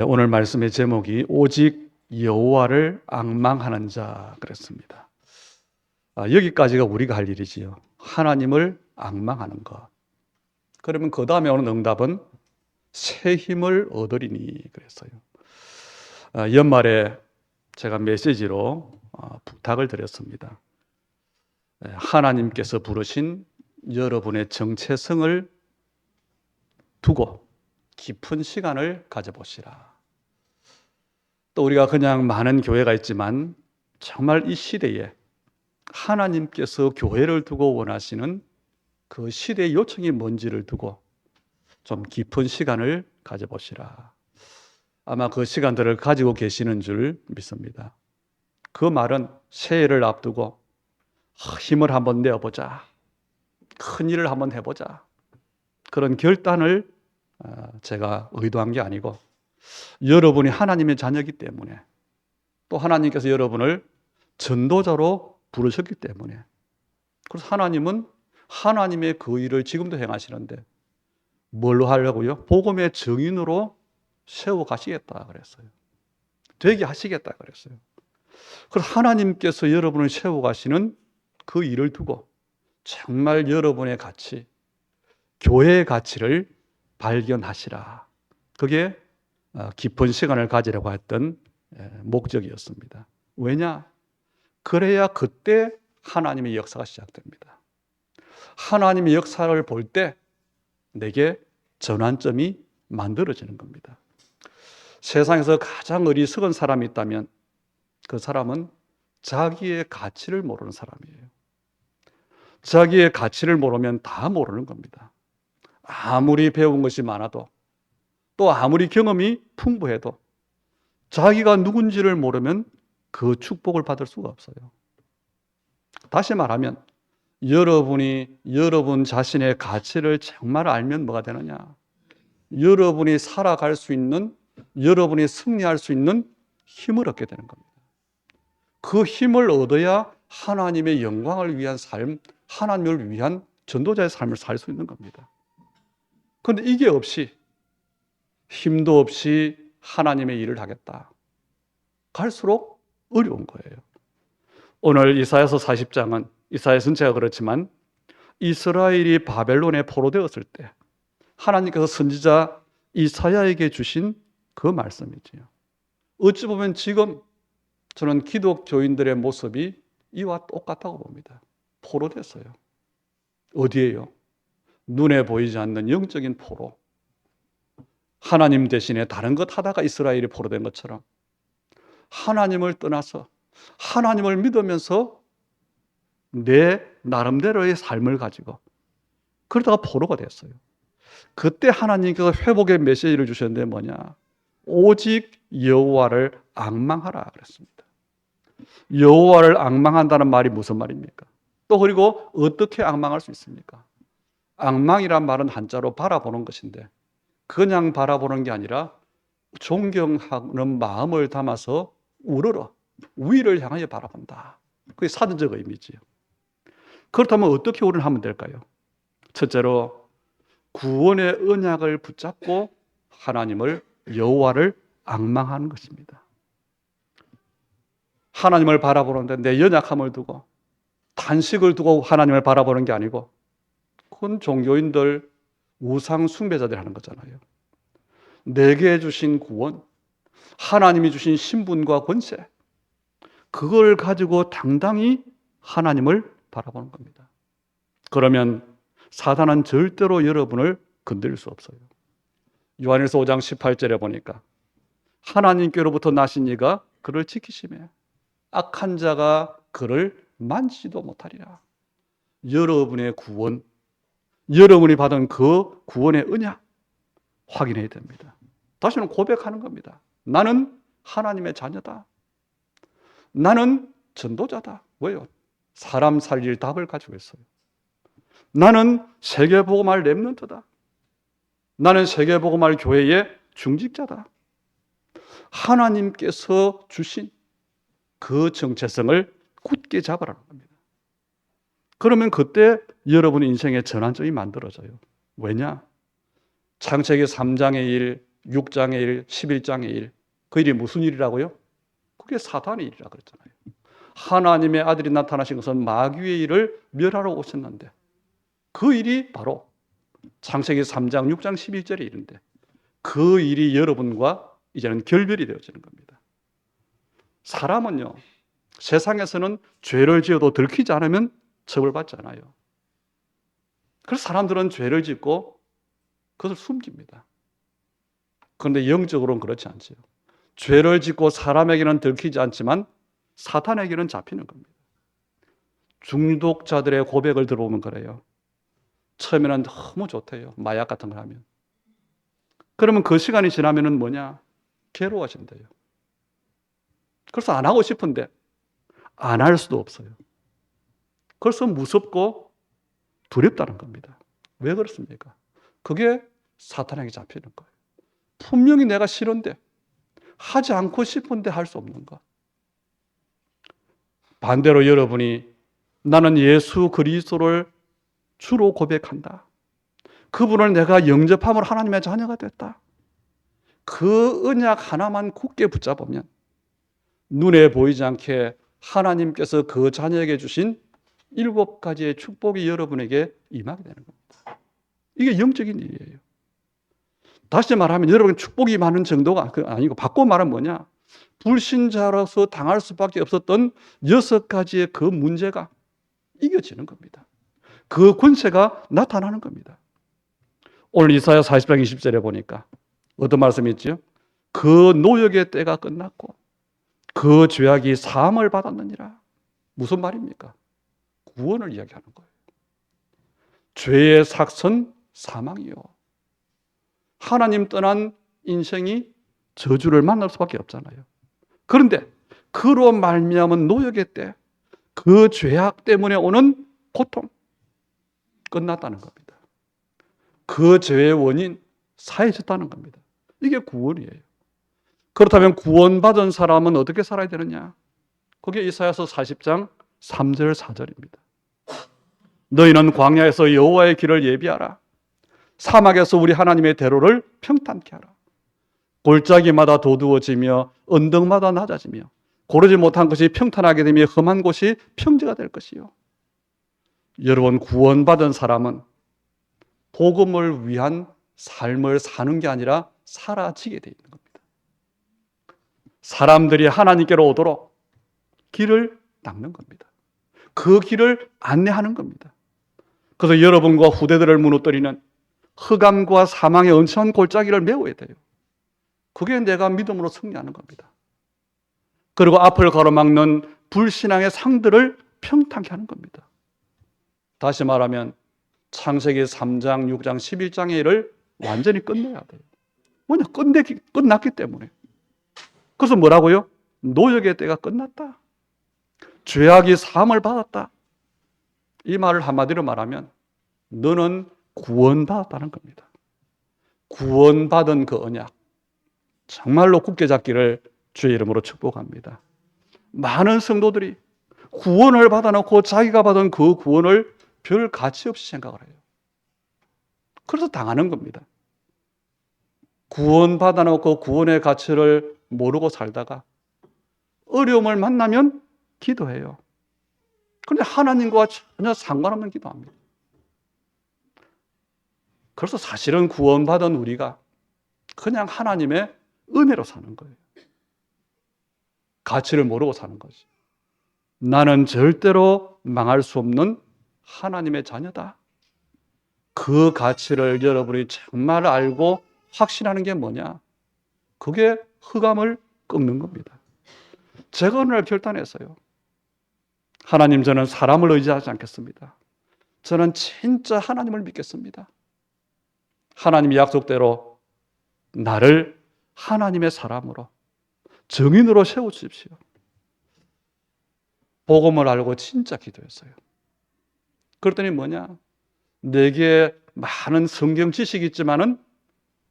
오늘 말씀의 제목이 오직 여호와를 앙망하는 자 그랬습니다. 여기까지가 우리가 할 일이지요. 하나님을 앙망하는 것. 그러면 그 다음에 오는 응답은 새 힘을 얻으리니 그랬어요. 연말에 제가 메시지로 부탁을 드렸습니다. 하나님께서 부르신 여러분의 정체성을 두고 깊은 시간을 가져보시라. 또 우리가 그냥 많은 교회가 있지만 정말 이 시대에 하나님께서 교회를 두고 원하시는 그 시대의 요청이 뭔지를 두고 좀 깊은 시간을 가져보시라. 아마 그 시간들을 가지고 계시는 줄 믿습니다. 그 말은 새해를 앞두고 힘을 한번 내어보자. 큰 일을 한번 해보자. 그런 결단을 제가 의도한 게 아니고 여러분이 하나님의 자녀이기 때문에 또 하나님께서 여러분을 전도자로 부르셨기 때문에 그래서 하나님은 하나님의 그 일을 지금도 행하시는데 뭘로 하려고요? 복음의 증인으로 세워 가시겠다 그랬어요. 되게 하시겠다 그랬어요. 그래서 하나님께서 여러분을 세워 가시는 그 일을 두고 정말 여러분의 가치, 교회의 가치를 발견하시라. 그게 깊은 시간을 가지려고 했던 목적이었습니다. 왜냐? 그래야 그때 하나님의 역사가 시작됩니다. 하나님의 역사를 볼 때 내게 전환점이 만들어지는 겁니다. 세상에서 가장 어리석은 사람이 있다면 그 사람은 자기의 가치를 모르는 사람이에요. 자기의 가치를 모르면 다 모르는 겁니다. 아무리 배운 것이 많아도 또 아무리 경험이 풍부해도 자기가 누군지를 모르면 그 축복을 받을 수가 없어요. 다시 말하면 여러분이 여러분 자신의 가치를 정말 알면 뭐가 되느냐? 여러분이 살아갈 수 있는, 여러분이 승리할 수 있는 힘을 얻게 되는 겁니다. 그 힘을 얻어야 하나님의 영광을 위한 삶, 하나님을 위한 전도자의 삶을 살 수 있는 겁니다. 그런데 이게 없이 힘도 없이 하나님의 일을 하겠다. 갈수록 어려운 거예요. 오늘 이사야서 40장은 이사야 전체가 그렇지만 이스라엘이 바벨론에 포로되었을 때 하나님께서 선지자 이사야에게 주신 그 말씀이지요. 어찌 보면 지금 저는 기독교인들의 모습이 이와 똑같다고 봅니다. 포로됐어요. 어디에요? 눈에 보이지 않는 영적인 포로. 하나님 대신에 다른 것 하다가 이스라엘이 포로된 것처럼 하나님을 떠나서 하나님을 믿으면서 내 나름대로의 삶을 가지고 그러다가 포로가 됐어요. 그때 하나님께서 회복의 메시지를 주셨는데 뭐냐? 오직 여호와를 앙망하라 그랬습니다. 여호와를 앙망한다는 말이 무슨 말입니까? 또 그리고 어떻게 앙망할 수 있습니까? 앙망이란 말은 한자로 바라보는 것인데 그냥 바라보는 게 아니라 존경하는 마음을 담아서 우러러 위를 향하여 바라본다. 그게 사전적 의미지요. 그렇다면 어떻게 우리는 하면 될까요? 첫째로 구원의 언약을 붙잡고 하나님을 여호와를 앙망하는 것입니다. 하나님을 바라보는데 내 연약함을 두고 단식을 두고 하나님을 바라보는 게 아니고 그건 종교인들 우상 숭배자들이 하는 거잖아요. 내게 주신 구원, 하나님이 주신 신분과 권세 그걸 가지고 당당히 하나님을 바라보는 겁니다. 그러면 사단은 절대로 여러분을 건드릴 수 없어요. 요한일서 5장 18절에 보니까 하나님께로부터 나신 이가 그를 지키시며 악한 자가 그를 만지지도 못하리라. 여러분의 구원, 여러분이 받은 그 구원의 언약 확인해야 됩니다. 다시는 고백하는 겁니다. 나는 하나님의 자녀다. 나는 전도자다. 왜요? 사람 살릴 답을 가지고 있어요. 나는 세계복음할 렘넌트다. 나는 세계복음할 교회의 중직자다. 하나님께서 주신 그 정체성을 굳게 잡으라는 겁니다. 그러면 그때 여러분 인생의 전환점이 만들어져요. 왜냐? 창세기 3장의 일, 6장의 일, 11장의 일. 그 일이 무슨 일이라고요? 그게 사탄의 일이라 그랬잖아요. 하나님의 아들이 나타나신 것은 마귀의 일을 멸하러 오셨는데 그 일이 바로 창세기 3장, 6장, 11절의 일인데 그 일이 여러분과 이제는 결별이 되어지는 겁니다. 사람은요, 세상에서는 죄를 지어도 들키지 않으면 처벌받지 않아요. 그래서 사람들은 죄를 짓고 그것을 숨깁니다. 그런데 영적으로는 그렇지 않죠. 죄를 짓고 사람에게는 들키지 않지만 사탄에게는 잡히는 겁니다. 중독자들의 고백을 들어보면 그래요. 처음에는 너무 좋대요. 마약 같은 걸 하면. 그러면 그 시간이 지나면은 뭐냐? 괴로워진대요. 그래서 안 하고 싶은데 안 할 수도 없어요. 그래서 무섭고 두렵다는 겁니다. 왜 그렇습니까? 그게 사탄에게 잡히는 거예요. 분명히 내가 싫은데 하지 않고 싶은데 할 수 없는 것. 반대로 여러분이 나는 예수 그리스도를 주로 고백한다. 그분을 내가 영접함으로 하나님의 자녀가 됐다. 그 언약 하나만 굳게 붙잡으면 눈에 보이지 않게 하나님께서 그 자녀에게 주신 7가지의 축복이 여러분에게 임하게 되는 겁니다. 이게 영적인 일이에요. 다시 말하면 여러분 축복이 많은 정도가 아니고 바꿔 말하면 뭐냐? 불신자로서 당할 수밖에 없었던 6가지의 그 문제가 이겨지는 겁니다. 그 권세가 나타나는 겁니다. 오늘 이사야 40장 20절에 보니까 어떤 말씀이 있죠? 그 노역의 때가 끝났고 그 죄악이 사함을 받았느니라. 무슨 말입니까? 구원을 이야기하는 거예요. 죄의 삭선 사망이요. 하나님 떠난 인생이 저주를 만날 수밖에 없잖아요. 그런데 그로 말미암은 노역의 때, 그 죄악 때문에 오는 고통 끝났다는 겁니다. 그 죄의 원인 사해졌다는 겁니다. 이게 구원이에요. 그렇다면 구원받은 사람은 어떻게 살아야 되느냐? 그게 이사야서 40장 3절 4절입니다. 너희는 광야에서 여호와의 길을 예비하라. 사막에서 우리 하나님의 대로를 평탄케 하라. 골짜기마다 도두어지며 언덕마다 낮아지며 고르지 못한 것이 평탄하게 되며 험한 곳이 평지가 될 것이요. 여러분, 구원받은 사람은 복음을 위한 삶을 사는 게 아니라 사라지게 되어 있는 겁니다. 사람들이 하나님께로 오도록 길을 닦는 겁니다. 그 길을 안내하는 겁니다. 그래서 여러분과 후대들을 무너뜨리는 흑암과 사망의 엄청난 골짜기를 메워야 돼요. 그게 내가 믿음으로 승리하는 겁니다. 그리고 앞을 가로막는 불신앙의 상들을 평탄케 하는 겁니다. 다시 말하면 창세기 3장, 6장, 11장의 일을 완전히 끝내야 돼요. 뭐냐? 끝났기 때문에. 그래서 뭐라고요? 노역의 때가 끝났다. 죄악이 사함을 받았다. 이 말을 한마디로 말하면 너는 구원받았다는 겁니다. 구원받은 그 언약 정말로 굳게 잡기를 주의 이름으로 축복합니다. 많은 성도들이 구원을 받아놓고 자기가 받은 그 구원을 별 가치 없이 생각을 해요. 그래서 당하는 겁니다. 구원 받아놓고 구원의 가치를 모르고 살다가 어려움을 만나면 기도해요. 그런데 하나님과 전혀 상관없는 기도합니다. 그래서 사실은 구원받은 우리가 그냥 하나님의 은혜로 사는 거예요. 가치를 모르고 사는 거지. 나는 절대로 망할 수 없는 하나님의 자녀다. 그 가치를 여러분이 정말 알고 확신하는 게 뭐냐? 그게 흑암을 꺾는 겁니다. 제가 어느 날 결단했어요. 하나님, 저는 사람을 의지하지 않겠습니다. 저는 진짜 하나님을 믿겠습니다. 하나님의 약속대로 나를 하나님의 사람으로 증인으로 세워주십시오. 복음을 알고 진짜 기도했어요. 그랬더니 뭐냐? 내게 많은 성경 지식이 있지만은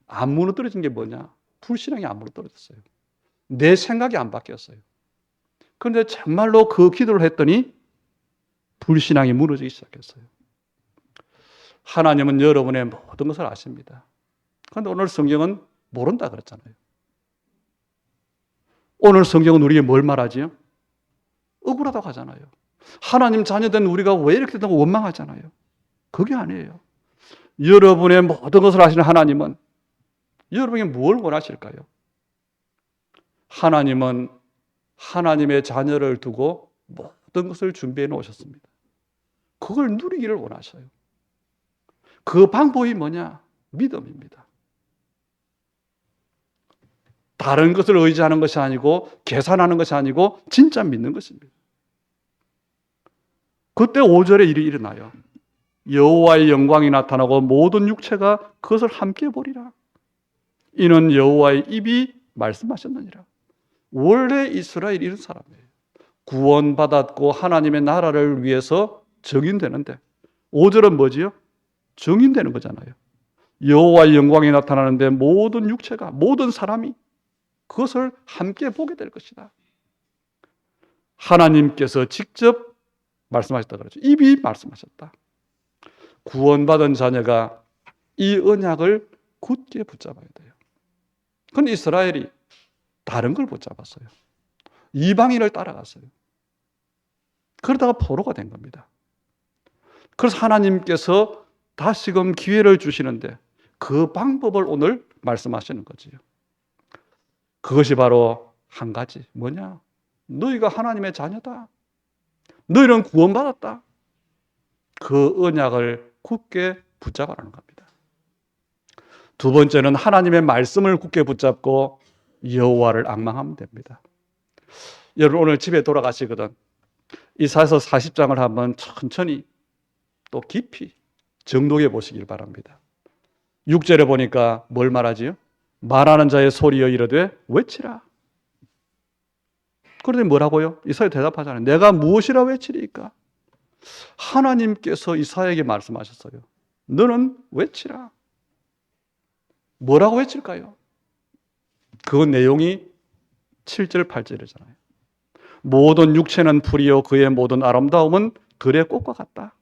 안 무너뜨려진 게 뭐냐? 불신앙이 안 무너뜨려졌어요. 내 생각이 안 바뀌었어요. 그런데 정말로 그 기도를 했더니 불신앙이 무너지기 시작했어요. 하나님은 여러분의 모든 것을 아십니다. 그런데 오늘 성경은 모른다 그랬잖아요. 오늘 성경은 우리에게 뭘 말하지요? 억울하다고 하잖아요. 하나님 자녀된 우리가 왜 이렇게 된다고 원망하잖아요. 그게 아니에요. 여러분의 모든 것을 아시는 하나님은 여러분에게 뭘 원하실까요? 하나님은 하나님의 자녀를 두고 모든 것을 준비해 놓으셨습니다. 그걸 누리기를 원하셔요. 그 방법이 뭐냐? 믿음입니다. 다른 것을 의지하는 것이 아니고 계산하는 것이 아니고 진짜 믿는 것입니다. 그때 5절에 일이 일어나요. 여호와의 영광이 나타나고 모든 육체가 그것을 함께 보리라. 이는 여호와의 입이 말씀하셨느니라. 원래 이스라엘이 이런 사람이에요. 구원받았고 하나님의 나라를 위해서 정인되는데 5절은 뭐지요? 정인되는 거잖아요. 여호와의 영광이 나타나는데 모든 육체가, 모든 사람이 그것을 함께 보게 될 것이다. 하나님께서 직접 말씀하셨다 그러죠. 입이 말씀하셨다. 구원받은 자녀가 이 언약을 굳게 붙잡아야 돼요. 그런데 이스라엘이 다른 걸 붙잡았어요. 이방인을 따라갔어요. 그러다가 포로가 된 겁니다. 그래서 하나님께서 다시금 기회를 주시는데 그 방법을 오늘 말씀하시는 거지요. 그것이 바로 한 가지. 뭐냐? 너희가 하나님의 자녀다. 너희는 구원받았다. 그 언약을 굳게 붙잡아라는 겁니다. 두 번째는 하나님의 말씀을 굳게 붙잡고 여호와를 앙망하면 됩니다. 여러분 오늘 집에 돌아가시거든 이사야서 40장을 한번 천천히 또 깊이 정독해 보시길 바랍니다. 6절에 보니까 뭘 말하지요? 말하는 자의 소리여 이르되 외치라. 그런데 뭐라고요? 이사야 대답하잖아요. 내가 무엇이라 외치리까? 하나님께서 이사야에게 말씀하셨어요. 너는 외치라. 뭐라고 외칠까요? 그 내용이 7절 8절이잖아요. 모든 육체는 풀이요 그의 모든 아름다움은 들의 꽃과 같다.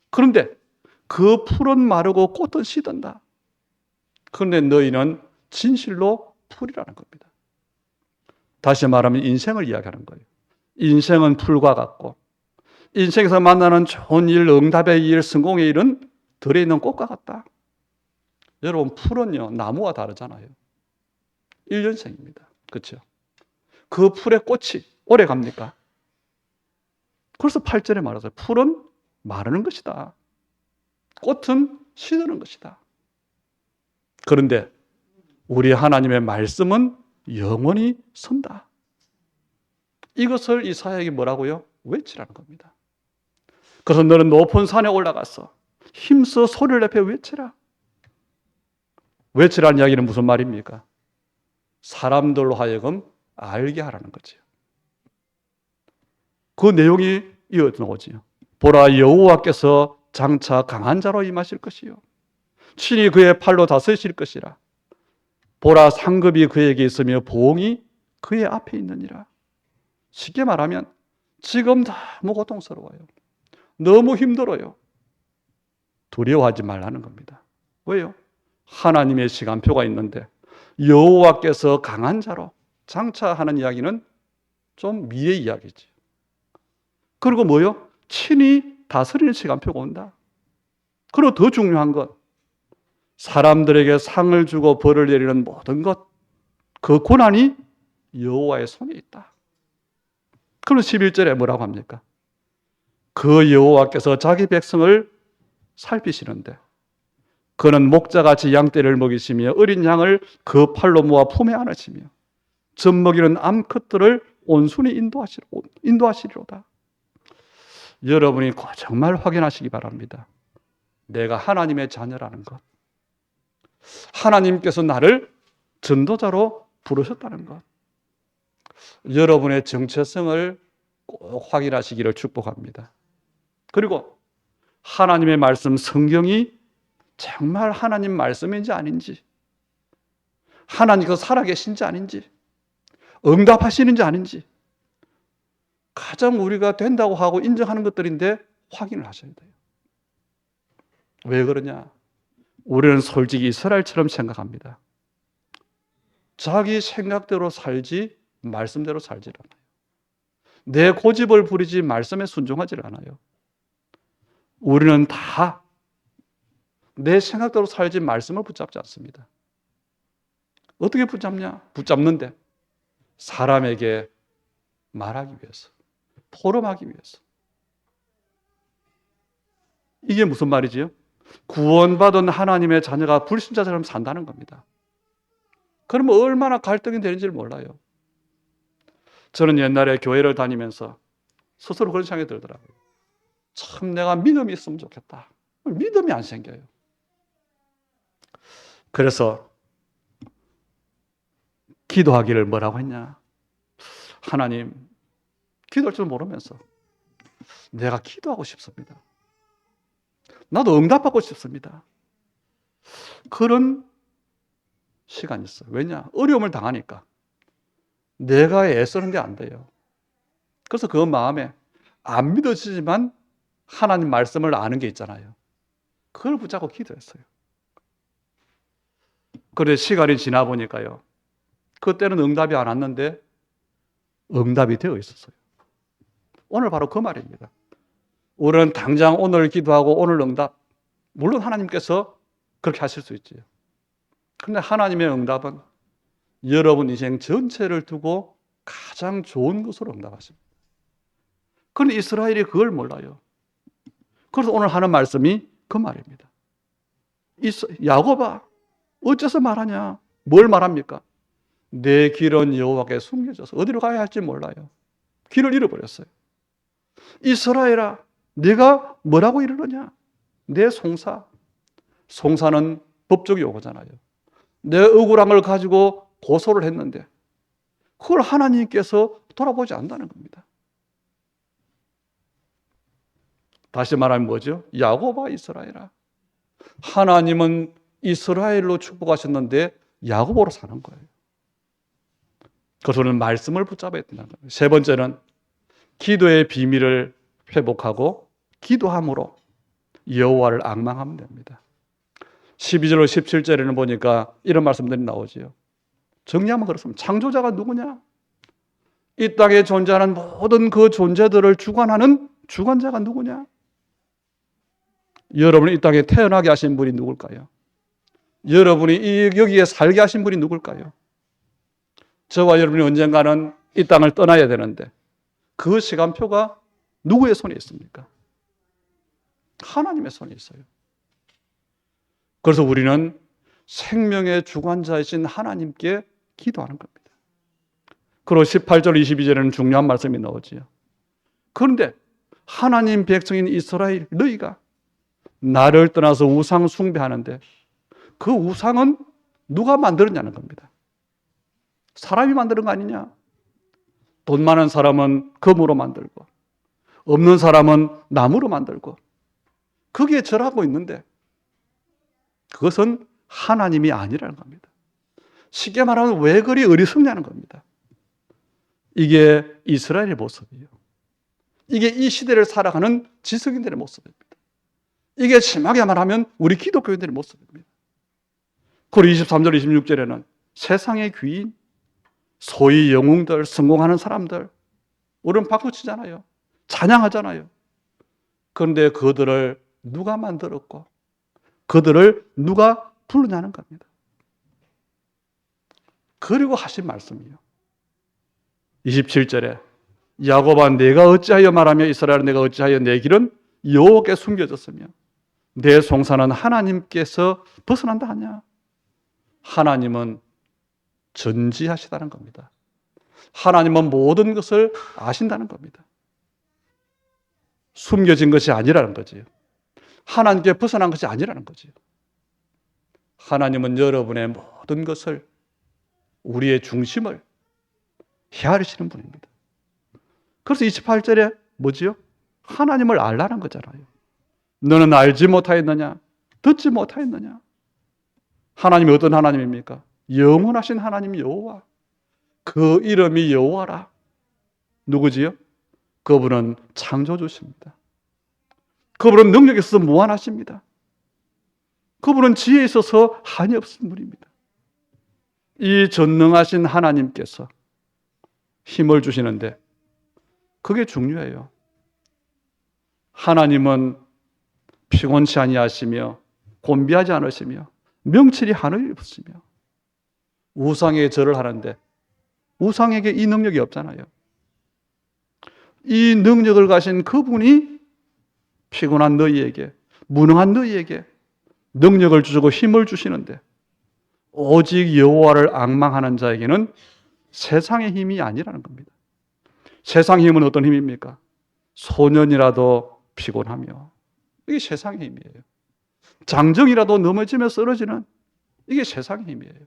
그런데 그 풀은 마르고 꽃은 시든다. 그런데 너희는 진실로 풀이라는 겁니다. 다시 말하면 인생을 이야기하는 거예요. 인생은 풀과 같고 인생에서 만나는 좋은 일, 응답의 일, 성공의 일은 들에 있는 꽃과 같다. 여러분 풀은요 나무와 다르잖아요. 1년생입니다. 그렇죠? 그 풀의 꽃이 오래 갑니까? 그래서 8절에 말하죠. 풀은 마르는 것이다. 꽃은 시드는 것이다. 그런데 우리 하나님의 말씀은 영원히 선다. 이것을 이사야에게 뭐라고요? 외치라는 겁니다. 그래서 너는 높은 산에 올라가서 힘써 소리를 내며 외치라. 외치라는 이야기는 무슨 말입니까? 사람들로 하여금 알게 하라는 거죠. 그 내용이 이어 나오지요. 보라 여호와께서 장차 강한 자로 임하실 것이요 친히 그의 팔로 다스리실 것이라. 보라 상급이 그에게 있으며 보응이 그의 앞에 있느니라. 쉽게 말하면 지금 너무 고통스러워요. 너무 힘들어요. 두려워하지 말라는 겁니다. 왜요? 하나님의 시간표가 있는데 여호와께서 강한 자로 장차하는 이야기는 좀 미래 이야기지. 그리고 뭐요? 친히 다스리는 시간표가 온다. 그리고 더 중요한 것, 사람들에게 상을 주고 벌을 내리는 모든 것, 그 고난이 여호와의 손에 있다. 그럼 11절에 뭐라고 합니까? 그 여호와께서 자기 백성을 살피시는데 그는 목자같이 양떼를 먹이시며 어린 양을 그 팔로 모아 품에 안으시며 젖먹이는 암컷들을 온순히 인도하시리로다. 여러분이 정말 확인하시기 바랍니다. 내가 하나님의 자녀라는 것, 하나님께서 나를 전도자로 부르셨다는 것, 여러분의 정체성을 꼭 확인하시기를 축복합니다. 그리고 하나님의 말씀 성경이 정말 하나님 말씀인지 아닌지, 하나님께서 살아계신지 아닌지, 응답하시는지 아닌지 가장 우리가 된다고 하고 인정하는 것들인데 확인을 하셔야 돼요. 왜 그러냐? 우리는 솔직히 이스라엘처럼 생각합니다. 자기 생각대로 살지 말씀대로 살지 않아요. 내 고집을 부리지 말씀에 순종하지 않아요. 우리는 다 내 생각대로 살지 말씀을 붙잡지 않습니다. 어떻게 붙잡냐? 붙잡는데 사람에게 말하기 위해서, 포럼하기 위해서. 이게 무슨 말이지요? 구원받은 하나님의 자녀가 불신자처럼 산다는 겁니다. 그러면 얼마나 갈등이 되는지를 몰라요. 저는 옛날에 교회를 다니면서 스스로 그런 생각이 들더라고요. 참 내가 믿음이 있으면 좋겠다. 믿음이 안 생겨요. 그래서 기도하기를 뭐라고 했냐? 하나님, 기도할 줄 모르면서 내가 기도하고 싶습니다. 나도 응답받고 싶습니다. 그런 시간이 있어요. 왜냐? 어려움을 당하니까. 내가 애쓰는 게 안 돼요. 그래서 그 마음에 안 믿어지지만 하나님 말씀을 아는 게 있잖아요. 그걸 붙잡고 기도했어요. 그래 시간이 지나 보니까요. 그때는 응답이 안 왔는데 응답이 되어 있었어요. 오늘 바로 그 말입니다. 우리는 당장 오늘 기도하고 오늘 응답. 물론 하나님께서 그렇게 하실 수 있지요. 그런데 하나님의 응답은 여러분 인생 전체를 두고 가장 좋은 것으로 응답하십니다. 그런데 이스라엘이 그걸 몰라요. 그래서 오늘 하는 말씀이 그 말입니다. 야곱아, 어째서 말하냐? 뭘 말합니까? 내 길은 여호와께 숨겨져서 어디로 가야 할지 몰라요. 길을 잃어버렸어요. 이스라엘아, 네가 뭐라고 이르느냐? 내 송사는 법적 용어잖아요. 내 억울함을 가지고 고소를 했는데 그걸 하나님께서 돌아보지 않는다는 겁니다. 다시 말하면 뭐죠? 야곱아 이스라엘아. 하나님은 이스라엘로 축복하셨는데 야곱으로 사는 거예요. 그래서 우리는 말씀을 붙잡아야 된다는 거예요. 세 번째는 기도의 비밀을 회복하고 기도함으로 여호와를 앙망하면 됩니다. 12절로 17절에는 보니까 이런 말씀들이 나오지요. 정리하면 그렇습니다. 창조자가 누구냐? 이 땅에 존재하는 모든 그 존재들을 주관하는 주관자가 누구냐? 여러분이 이 땅에 태어나게 하신 분이 누굴까요? 여러분이 여기에 살게 하신 분이 누굴까요? 저와 여러분이 언젠가는 이 땅을 떠나야 되는데 그 시간표가 누구의 손에 있습니까? 하나님의 손에 있어요. 그래서 우리는 생명의 주관자이신 하나님께 기도하는 겁니다. 그리고 18절 22절에는 중요한 말씀이 나오지요. 그런데 하나님 백성인 이스라엘 너희가 나를 떠나서 우상 숭배하는데 그 우상은 누가 만들었냐는 겁니다. 사람이 만드는 거 아니냐? 돈 많은 사람은 금으로 만들고 없는 사람은 나무로 만들고 거기에 절하고 있는데 그것은 하나님이 아니라는 겁니다. 쉽게 말하면 왜 그리 어리석냐는 겁니다. 이게 이스라엘의 모습이에요. 이게 이 시대를 살아가는 지성인들의 모습입니다. 이게 심하게 말하면 우리 기독교인들의 모습입니다. 그리고 23절 26절에는 세상의 귀인, 소위 영웅들, 성공하는 사람들 우리는 박수치잖아요. 찬양하잖아요. 그런데 그들을 누가 만들었고 그들을 누가 부르냐는 겁니다. 그리고 하신 말씀이요. 27절에 야곱아 내가 어찌하여 말하며 이스라엘아 내가 어찌하여 내 길은 여호와께 숨겨졌으며 내 송사는 하나님께서 벗어난다 하냐? 하나님은 전지하시다는 겁니다. 하나님은 모든 것을 아신다는 겁니다. 숨겨진 것이 아니라는 거지요. 하나님께 벗어난 것이 아니라는 거지요. 하나님은 여러분의 모든 것을 우리의 중심을 헤아리시는 분입니다. 그래서 28절에 뭐지요? 하나님을 알라는 거잖아요. 너는 알지 못하였느냐? 듣지 못하였느냐? 하나님이 어떤 하나님입니까? 영원하신 하나님 여호와. 그 이름이 여호와라. 누구지요? 그분은 창조주십니다. 그분은 능력에 있어서 무한하십니다. 그분은 지혜에 있어서 한이 없는 분입니다. 이 전능하신 하나님께서 힘을 주시는데 그게 중요해요. 하나님은 피곤치 아니하시며 곤비하지 않으시며 명철이 하늘이 없으며 우상에 절을 하는데 우상에게 이 능력이 없잖아요. 이 능력을 가신 그분이 피곤한 너희에게, 무능한 너희에게 능력을 주시고 힘을 주시는데 오직 여호와를 앙망하는 자에게는 세상의 힘이 아니라는 겁니다. 세상의 힘은 어떤 힘입니까? 소년이라도 피곤하며, 이게 세상의 힘이에요. 장정이라도 넘어지며 쓰러지는, 이게 세상의 힘이에요.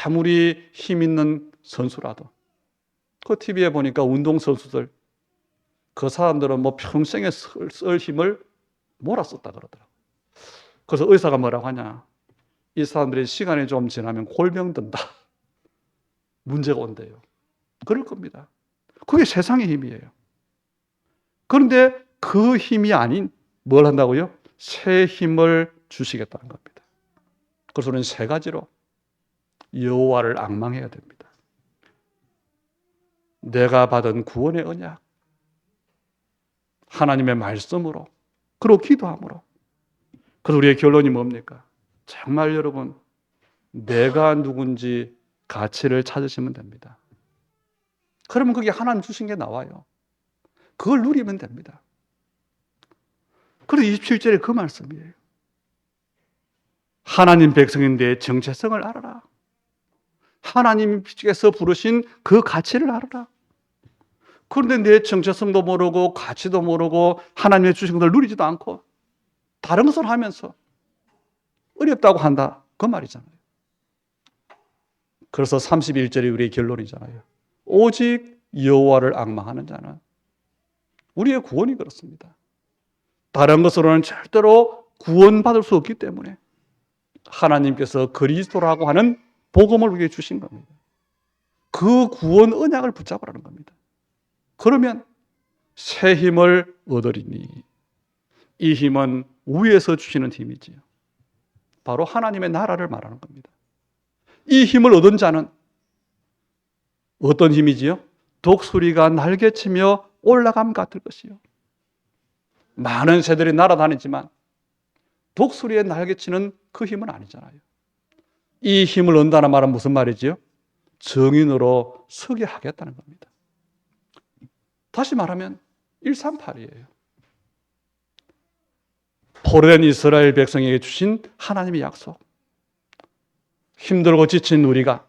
아무리 힘 있는 선수라도, 그 TV에 보니까 운동선수들, 그 사람들은 뭐 평생에 쓸 힘을 몰았었다 그러더라고요. 그래서 의사가 뭐라고 하냐, 이 사람들이 시간이 좀 지나면 골병 든다, 문제가 온대요. 그럴 겁니다. 그게 세상의 힘이에요. 그런데 그 힘이 아닌 뭘 한다고요? 새 힘을 주시겠다는 겁니다. 그래서 우리는 세 가지로 여호와를 앙망해야 됩니다. 내가 받은 구원의 언약, 하나님의 말씀으로, 그리고 기도함으로. 그래서 우리의 결론이 뭡니까? 정말 여러분, 내가 누군지 가치를 찾으시면 됩니다. 그러면 그게 하나님 주신 게 나와요. 그걸 누리면 됩니다. 그래서 27절에 그 말씀이에요. 하나님 백성인데 정체성을 알아라. 하나님께서 부르신 그 가치를 알아라. 그런데 내 정체성도 모르고 가치도 모르고 하나님의 주신 것을 누리지도 않고 다른 것을 하면서 어렵다고 한다, 그 말이잖아요. 그래서 31절이 우리의 결론이잖아요. 오직 여호와를 앙망하는 자는, 우리의 구원이 그렇습니다. 다른 것으로는 절대로 구원받을 수 없기 때문에 하나님께서 그리스도라고 하는 복음을 우리에게 주신 겁니다. 그 구원 언약을 붙잡으라는 겁니다. 그러면 새 힘을 얻으리니, 이 힘은 위에서 주시는 힘이지요. 바로 하나님의 나라를 말하는 겁니다. 이 힘을 얻은 자는 어떤 힘이지요? 독수리가 날개치며 올라감 같을 것이요. 많은 새들이 날아다니지만 독수리의 날개치는 그 힘은 아니잖아요. 이 힘을 얻는다는 말은 무슨 말이지요? 정인으로 서게 하겠다는 겁니다. 다시 말하면 138이에요. 포로된 이스라엘 백성에게 주신 하나님의 약속. 힘들고 지친 우리가,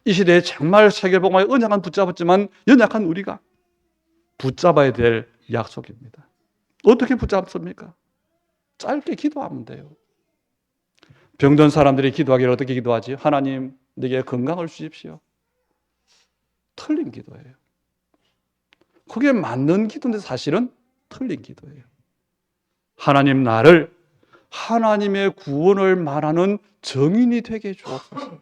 이 시대에 정말 세계복음의 언약은 붙잡았지만 연약한 우리가 붙잡아야 될 약속입니다. 어떻게 붙잡습니까? 짧게 기도하면 돼요. 병든 사람들이 기도하기를 어떻게 기도하지? 하나님, 내게 건강을 주십시오. 틀린 기도예요. 그게 맞는 기도인데 사실은 틀린 기도예요. 하나님, 나를 하나님의 구원을 말하는 정인이 되게 해주옵소서.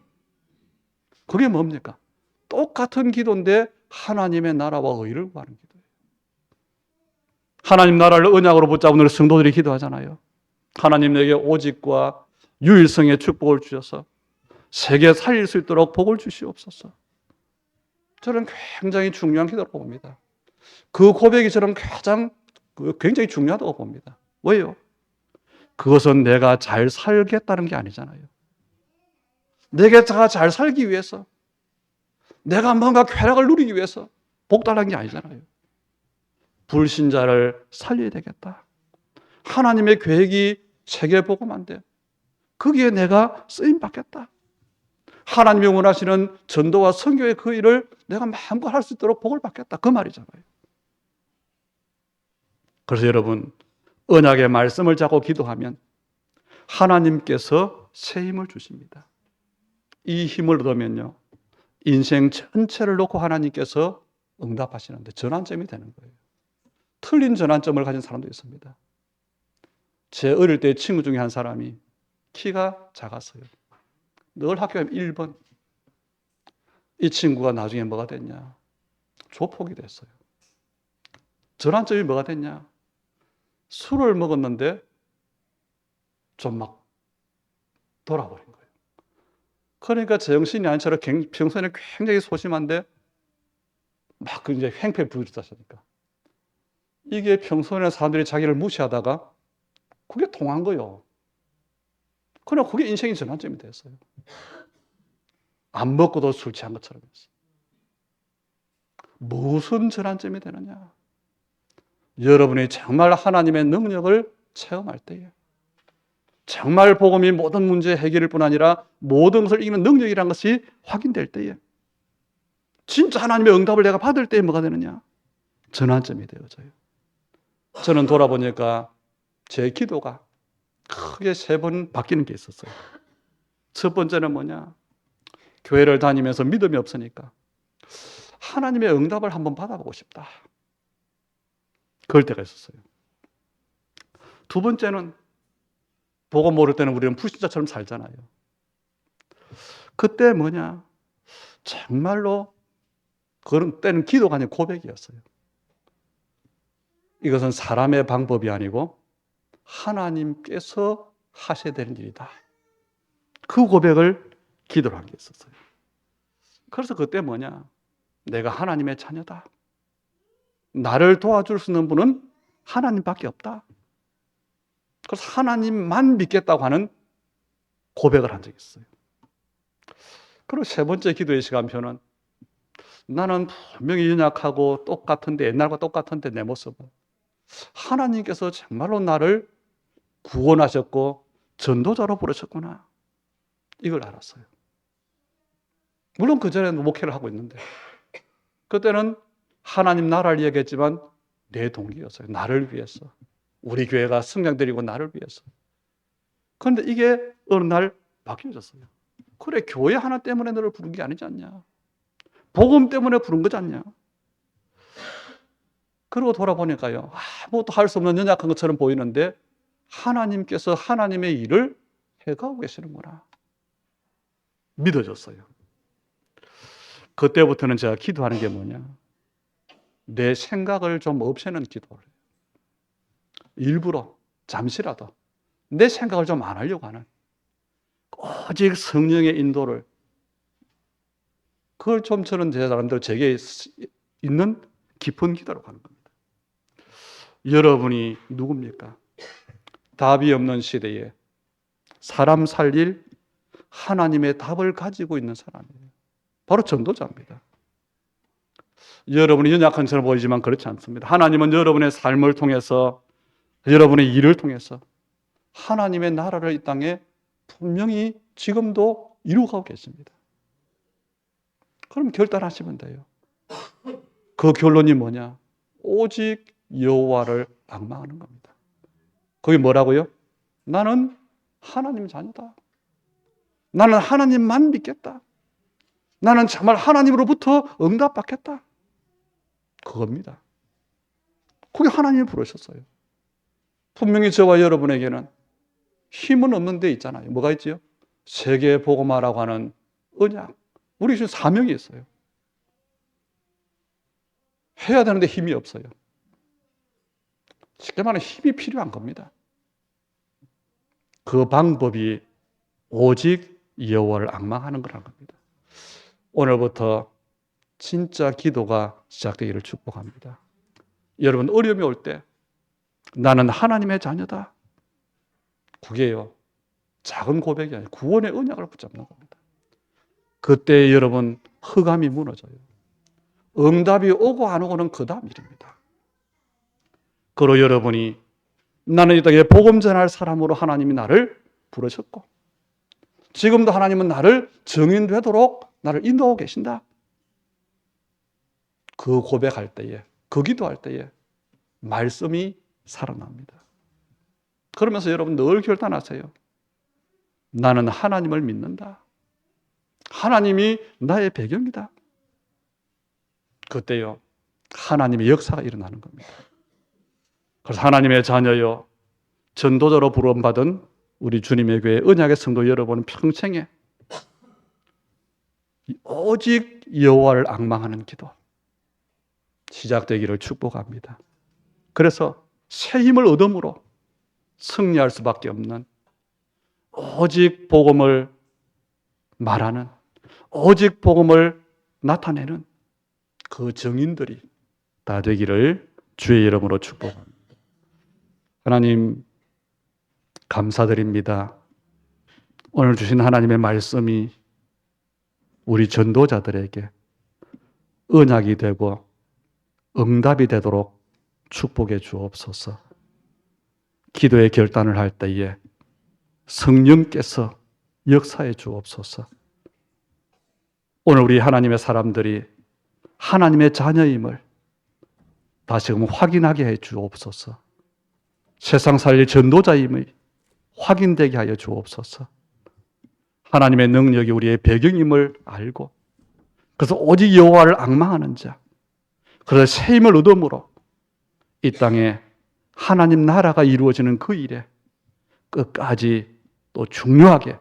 그게 뭡니까? 똑같은 기도인데 하나님의 나라와 의를 구하는 기도예요. 하나님 나라를 언약으로 붙잡은 우리 성도들이 기도하잖아요. 하나님, 내게 오직과 유일성의 축복을 주셔서 세계 살릴 수 있도록 복을 주시옵소서. 저는 굉장히 중요한 기도라고 봅니다. 그 고백이 저는 굉장히 중요하다고 봅니다. 왜요? 그것은 내가 잘 살겠다는 게 아니잖아요. 내가 잘 살기 위해서, 내가 뭔가 쾌락을 누리기 위해서 복 달라는 게 아니잖아요. 불신자를 살려야 되겠다. 하나님의 계획이 세계복음한데 거기에 내가 쓰임받겠다. 하나님이 원하시는 전도와 선교의 그 일을 내가 마음껏 할 수 있도록 복을 받겠다, 그 말이잖아요. 그래서 여러분, 언약의 말씀을 잡고 기도하면 하나님께서 새 힘을 주십니다. 이 힘을 얻으면요, 인생 전체를 놓고 하나님께서 응답하시는데 전환점이 되는 거예요. 틀린 전환점을 가진 사람도 있습니다. 제 어릴 때 친구 중에 한 사람이 키가 작았어요. 늘 학교에 1번. 이 친구가 나중에 뭐가 됐냐? 조폭이 됐어요. 전환점이 뭐가 됐냐? 술을 먹었는데 좀 막 돌아버린 거예요. 그러니까 제정신이 아닌 처럼 평소에는 굉장히 소심한데 막 이제 횡패 부르짖으니까 이게 평소에는 사람들이 자기를 무시하다가 그게 통한 거요. 그러나 그게 인생의 전환점이 됐어요. 안 먹고도 술 취한 것처럼 했어요. 무슨 전환점이 되느냐? 여러분이 정말 하나님의 능력을 체험할 때에, 정말 복음이 모든 문제 해결일 뿐 아니라 모든 것을 이기는 능력이라는 것이 확인될 때에, 진짜 하나님의 응답을 내가 받을 때에 뭐가 되느냐? 전환점이 되어져요. 저는 돌아보니까 제 기도가 크게 3번 바뀌는 게 있었어요. 첫 번째는 뭐냐? 교회를 다니면서 믿음이 없으니까 하나님의 응답을 한번 받아보고 싶다. 그럴 때가 있었어요. 두 번째는 보고 모를 때는 우리는 불신자처럼 살잖아요. 그때 뭐냐? 정말로 그런 때는 기도가 아니라 고백이었어요. 이것은 사람의 방법이 아니고 하나님께서 하셔야 되는 일이다. 그 고백을 기도로 한 게 있었어요. 그래서 그때 뭐냐? 내가 하나님의 자녀다. 나를 도와줄 수 있는 분은 하나님밖에 없다. 그래서 하나님만 믿겠다고 하는 고백을 한 적이 있어요. 그리고 3번째 기도의 시간표는 나는 분명히 연약하고 똑같은데, 옛날과 똑같은데 내 모습은 하나님께서 정말로 나를 구원하셨고 전도자로 부르셨구나. 이걸 알았어요. 물론 그전에는 목회를 하고 있는데 그때는 하나님 나라를 얘기했지만 내 동기였어요. 나를 위해서. 우리 교회가 성장드리고 나를 위해서. 그런데 이게 어느 날 바뀌어졌어요. 그래, 교회 하나 때문에 너를 부른 게 아니지 않냐. 복음 때문에 부른 거지 않냐. 그러고 돌아보니까요, 아무것도 할 수 없는 연약한 것처럼 보이는데 하나님께서 하나님의 일을 해가고 계시는구나. 믿어졌어요. 그때부터는 제가 기도하는 게 뭐냐. 내 생각을 좀 없애는 기도를 해요. 일부러 잠시라도 내 생각을 좀 안 하려고 하는, 오직 성령의 인도를, 그걸 좀 저는 제 사람들 제게 있는 깊은 기도라고 하는 겁니다. 여러분이 누굽니까? 답이 없는 시대에 사람 살릴 하나님의 답을 가지고 있는 사람이에요. 바로 전도자입니다. 여러분이 연약한 것처럼 보이지만 그렇지 않습니다. 하나님은 여러분의 삶을 통해서, 여러분의 일을 통해서 하나님의 나라를 이 땅에 분명히 지금도 이루어가고 계십니다. 그럼 결단하시면 돼요. 그 결론이 뭐냐? 오직 여호와를 앙망하는 겁니다. 그게 뭐라고요? 나는 하나님 자녀다. 나는 하나님만 믿겠다. 나는 정말 하나님으로부터 응답받겠다. 그겁니다. 그게 하나님이 부르셨어요. 분명히 저와 여러분에게는 힘은 없는 데 있잖아요. 뭐가 있지요? 세계 복음화라고 하는 언약. 우리 지금 사명이 있어요. 해야 되는데 힘이 없어요. 쉽게 말하면 힘이 필요한 겁니다. 그 방법이 오직 여호와를 앙망하는 거라는 겁니다. 오늘부터 진짜 기도가 시작되기를 축복합니다. 여러분, 어려움이 올 때 나는 하나님의 자녀다. 그게요, 작은 고백이 아니라 구원의 언약을 붙잡는 겁니다. 그때 여러분 흑암이 무너져요. 응답이 오고 안 오고는 그 다음 일입니다. 그리고 여러분이 나는 이 땅에 복음 전할 사람으로 하나님이 나를 부르셨고 지금도 하나님은 나를 증인되도록 나를 인도하고 계신다. 그 고백할 때에, 그 기도할 때에 말씀이 살아납니다. 그러면서 여러분 늘 결단하세요. 나는 하나님을 믿는다. 하나님이 나의 배경이다. 그때요, 하나님의 역사가 일어나는 겁니다. 그래서 하나님의 자녀요, 전도자로 부름받은 우리 주님의 교회 언약의 성도 여러분은 평생에 오직 여호와를 앙망하는 기도 시작되기를 축복합니다. 그래서 새 힘을 얻음으로 승리할 수밖에 없는, 오직 복음을 말하는, 오직 복음을 나타내는 그 증인들이 다 되기를 주의 이름으로 축복합니다. 하나님, 감사드립니다. 오늘 주신 하나님의 말씀이 우리 전도자들에게 언약이 되고 응답이 되도록 축복해 주옵소서. 기도의 결단을 할 때에 성령께서 역사해 주옵소서. 오늘 우리 하나님의 사람들이 하나님의 자녀임을 다시금 확인하게 해 주옵소서. 세상 살릴 전도자임을 확인되게 하여 주옵소서. 하나님의 능력이 우리의 배경임을 알고, 그래서 오직 여호와를 앙망하는 자, 그래서 새 힘을 얻음으로 이 땅에 하나님 나라가 이루어지는 그 일에 끝까지 또 중요하게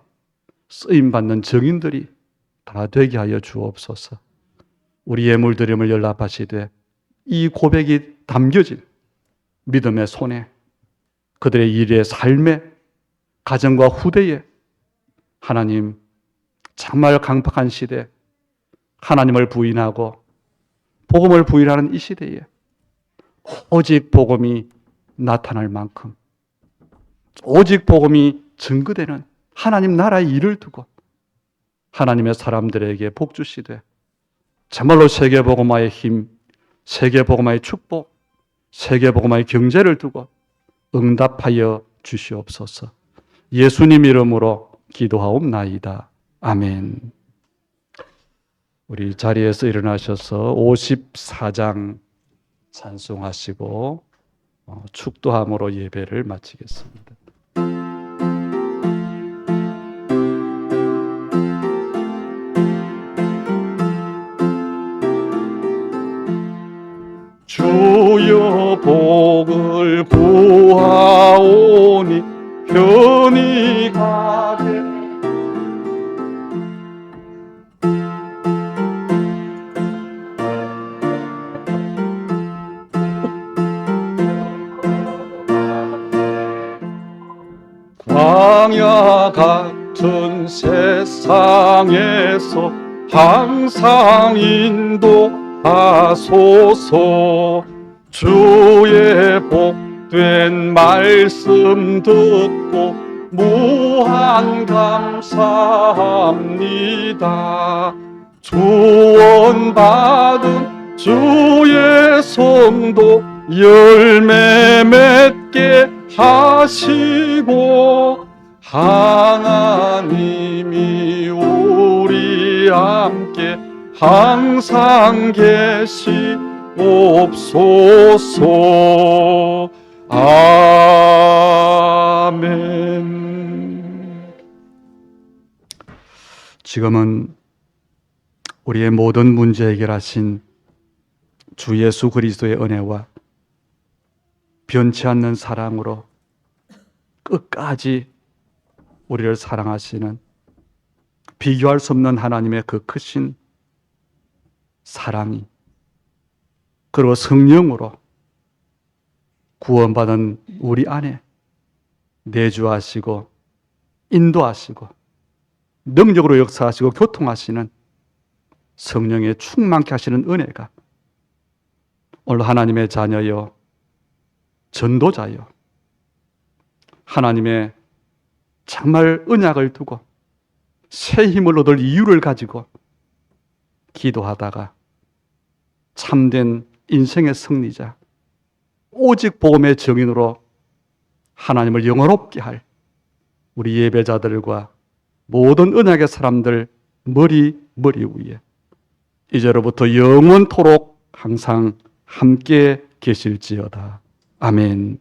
쓰임받는 증인들이 다 되게 하여 주옵소서. 우리 예물드림을 연락하시되 이 고백이 담겨진 믿음의 손에, 그들의 일의 삶에, 가정과 후대에 하나님 정말 강팍한 시대, 하나님을 부인하고 복음을 부인하는 이 시대에 오직 복음이 나타날 만큼, 오직 복음이 증거되는 하나님 나라의 일을 두고 하나님의 사람들에게 복 주시되 정말로 세계복음화의 힘, 세계복음화의 축복, 세계복음화의 경제를 두고 응답하여 주시옵소서. 예수님 이름으로 기도하옵나이다. 아멘. 우리 자리에서 일어나셔서 54장 찬송하시고 축도함으로 예배를 마치겠습니다. 주여 복을 구하오니 편히 가게 광야 같은 세상에서 항상 인도하소서. 주의 복된 말씀 듣고 무한 감사합니다. 주원받은 주의 성도 열매 맺게 하시고 하나님이 우리 함께 항상 계시옵소서. 아멘. 지금은 우리의 모든 문제 해결하신 주 예수 그리스도의 은혜와 변치 않는 사랑으로 끝까지 우리를 사랑하시는 비교할 수 없는 하나님의 그 크신 사랑이, 그리고 성령으로 구원받은 우리 안에 내주하시고 인도하시고 능력으로 역사하시고 교통하시는 성령의 충만케 하시는 은혜가 오늘 하나님의 자녀여 전도자여 하나님의 정말 언약을 두고 새 힘을 얻을 이유를 가지고 기도하다가 참된 인생의 승리자, 오직 복음의 증인으로 하나님을 영원롭게 할 우리 예배자들과 모든 언약의 사람들 머리 위에 이제로부터 영원토록 항상 함께 계실지어다. 아멘.